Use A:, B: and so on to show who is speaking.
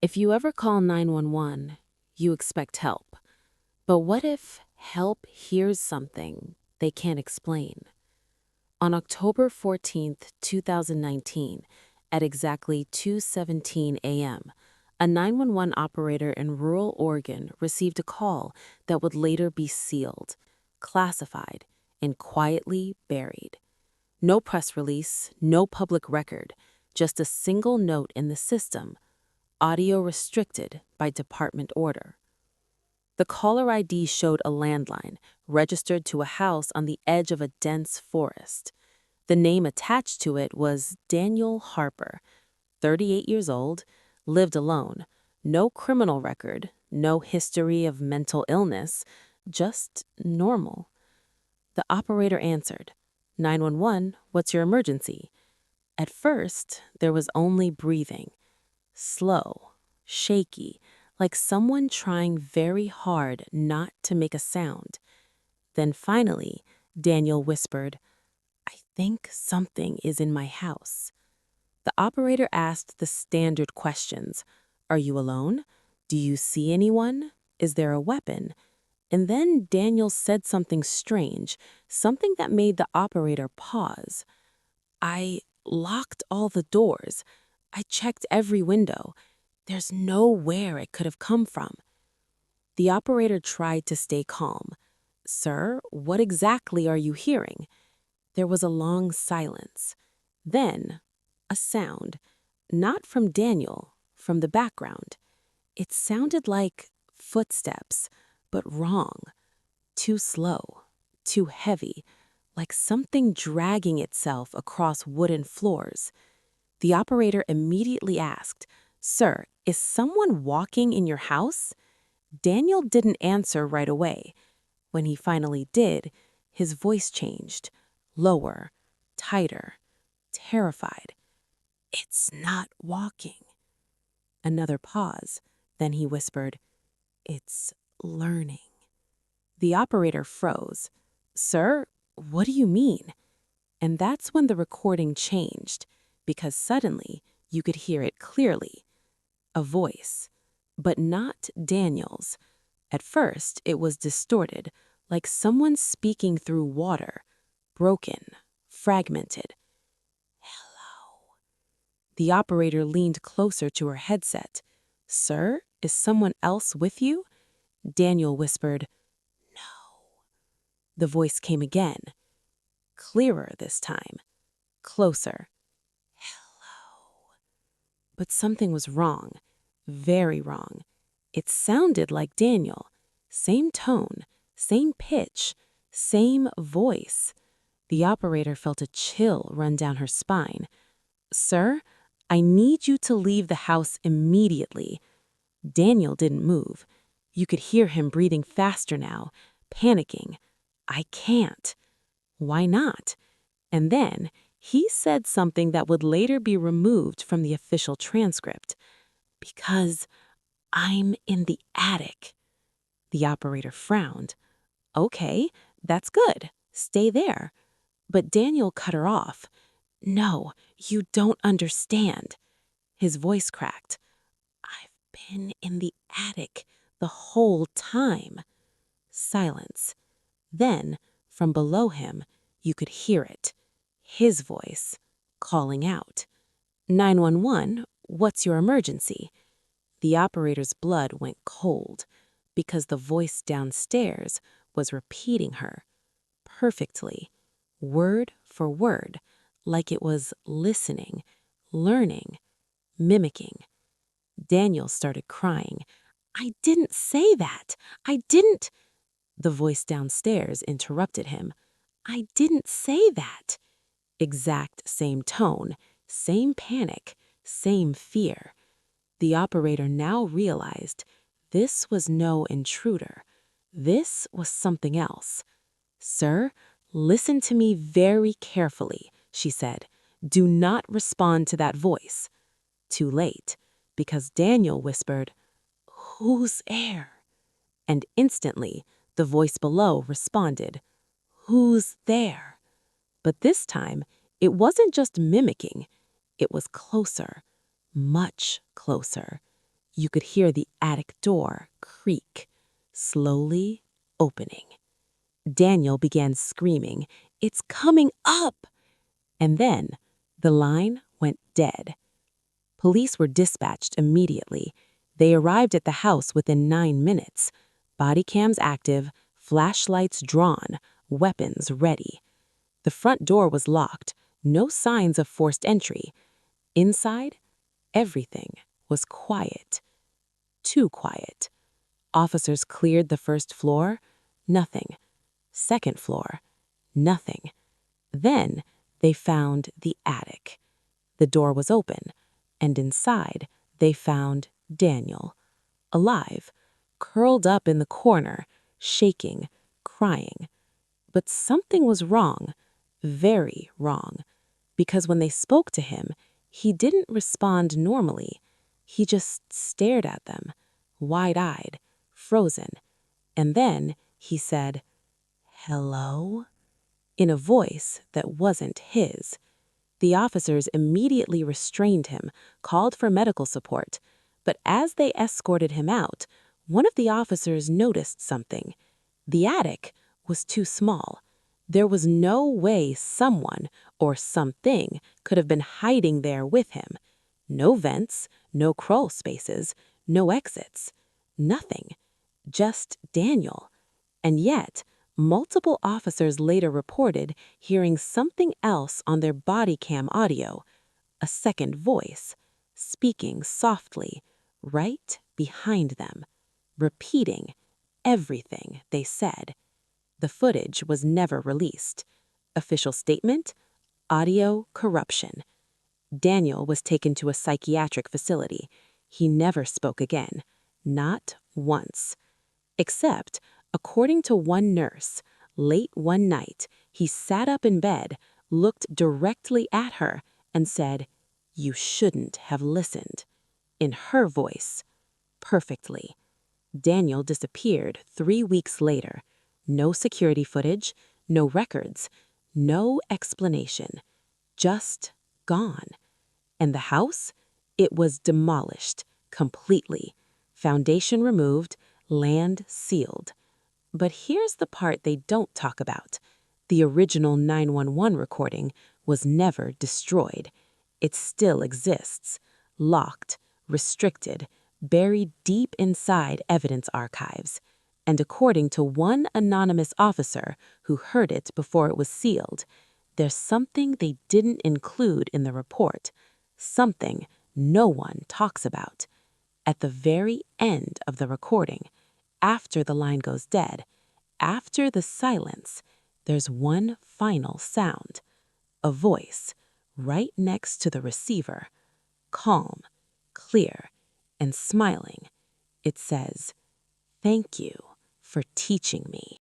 A: If you ever call 911, you expect help. But what if help hears something they can't explain? On October 14th, 2019, at exactly 2:17 a.m., a 911 operator in rural Oregon received a call that would later be sealed, classified, and quietly buried. No press release, no public record, just a single note in the system: audio restricted by department order. The caller ID showed a landline registered to a house on the edge of a dense forest. The name attached to it was Daniel Harper, 38 years old, lived alone, no criminal record, no history of mental illness, just normal. The operator answered, "911, what's your emergency?" At first, there was only breathing. Slow, shaky, like someone trying very hard not to make a sound. Then finally, Daniel whispered, "I think something is in my house." The operator asked the standard questions. Are you alone? Do you see anyone? Is there a weapon? And then Daniel said something strange, something that made the operator pause. "I locked all the doors. I checked every window. There's nowhere it could have come from." The operator tried to stay calm. "Sir, what exactly are you hearing?" There was a long silence. Then, a sound, not from Daniel, from the background. It sounded like footsteps, but wrong. Too slow, too heavy, like something dragging itself across wooden floors. The operator immediately asked, "Sir, is someone walking in your house?" Daniel didn't answer right away. When he finally did, his voice changed, lower, tighter, terrified. "It's not walking." Another pause. Then he whispered, "It's learning." The operator froze. "Sir, what do you mean?" And that's when the recording changed, because suddenly you could hear it clearly. A voice, but not Daniel's. At first, it was distorted, like someone speaking through water, broken, fragmented. "Hello." The operator leaned closer to her headset. "Sir, is someone else with you?" Daniel whispered, "No." The voice came again, clearer this time, closer. "Hello." But something was wrong, very wrong. It sounded like Daniel. Same tone, same pitch, same voice. The operator felt a chill run down her spine. "Sir, I need you to leave the house immediately." Daniel didn't move. You could hear him breathing faster now, panicking. "I can't." "Why not?" And then he said something that would later be removed from the official transcript. "Because I'm in the attic." The operator frowned. "Okay, that's good. Stay there." But Daniel cut her off. "No, you don't understand." His voice cracked. "I've been in the attic the whole time." Silence. Then, from below him, you could hear it. His voice, calling out, "911, what's your emergency?" The operator's blood went cold, because the voice downstairs was repeating her, perfectly, word for word, like it was listening, learning, mimicking. Daniel started crying. "I didn't say that. I didn't—" The voice downstairs interrupted him. "I didn't say that." Exact same tone, same panic, same fear. The operator now realized this was no intruder. This was something else. "Sir, listen to me very carefully," she said. "Do not respond to that voice." Too late, because Daniel whispered, "Who's there?" And instantly, the voice below responded, "Who's there?" But this time, it wasn't just mimicking. It was closer, much closer. you could hear the attic door creak, slowly opening. Daniel began screaming, "It's coming up!" And then the line went dead. Police were dispatched immediately. They arrived at the house within 9 minutes. Body cams active, flashlights drawn, weapons ready. The front door was locked, no signs of forced entry. Inside, everything was quiet. Too quiet. Officers cleared the first floor. Nothing. Second floor. Nothing. Then they found the attic. The door was open, and inside they found Daniel, alive, curled up in the corner, shaking, crying. But something was wrong, very wrong, because when they spoke to him, he didn't respond normally. He just stared at them, wide-eyed, frozen. And then he said, "Hello?" in a voice that wasn't his. The officers immediately restrained him, called for medical support. But as they escorted him out, one of the officers noticed something. The attic was too small. There was no way someone or something could have been hiding there with him. No vents, no crawl spaces, no exits. Nothing. Just Daniel. And yet, multiple officers later reported hearing something else on their body cam audio, a second voice, speaking softly, right behind them, repeating everything they said. The footage was never released. Official statement: audio corruption. Daniel was taken to a psychiatric facility. He never spoke again, not once. Except, according to one nurse, late one night, he sat up in bed, looked directly at her, and said, "You shouldn't have listened," in her voice, perfectly. Daniel disappeared 3 weeks later. No security footage, no records, no explanation. Just gone. And the house? It was demolished, completely. Foundation removed, land sealed. But here's the part they don't talk about. The original 911 recording was never destroyed. It still exists, locked, restricted, buried deep inside evidence archives. And according to one anonymous officer who heard it before it was sealed, there's something they didn't include in the report, something no one talks about. At the very end of the recording, after the line goes dead, after the silence, there's one final sound, a voice right next to the receiver, calm, clear, and smiling. It says, "Thank you for teaching me."